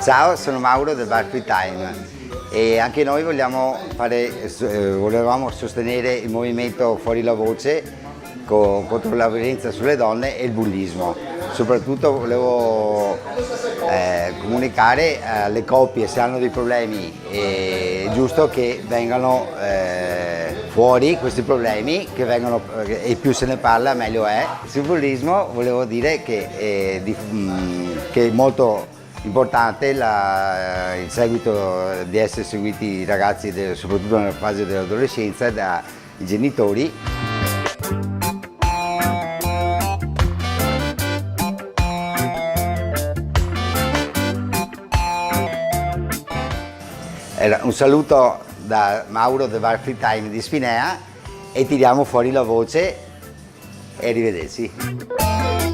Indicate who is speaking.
Speaker 1: Ciao, sono Mauro del Bar Free Time e anche noi volevamo sostenere il movimento Fuori la Voce contro la violenza sulle donne e il bullismo. Soprattutto volevo comunicare alle coppie, se hanno dei problemi, è giusto che vengano fuori questi problemi, e più se ne parla meglio è. Sul bullismo volevo dire che è molto importante il seguito di essere seguiti i ragazzi, soprattutto nella fase dell'adolescenza, dai genitori. Un saluto da Mauro del Bar Free Time di Spinea e tiriamo fuori la voce e arrivederci.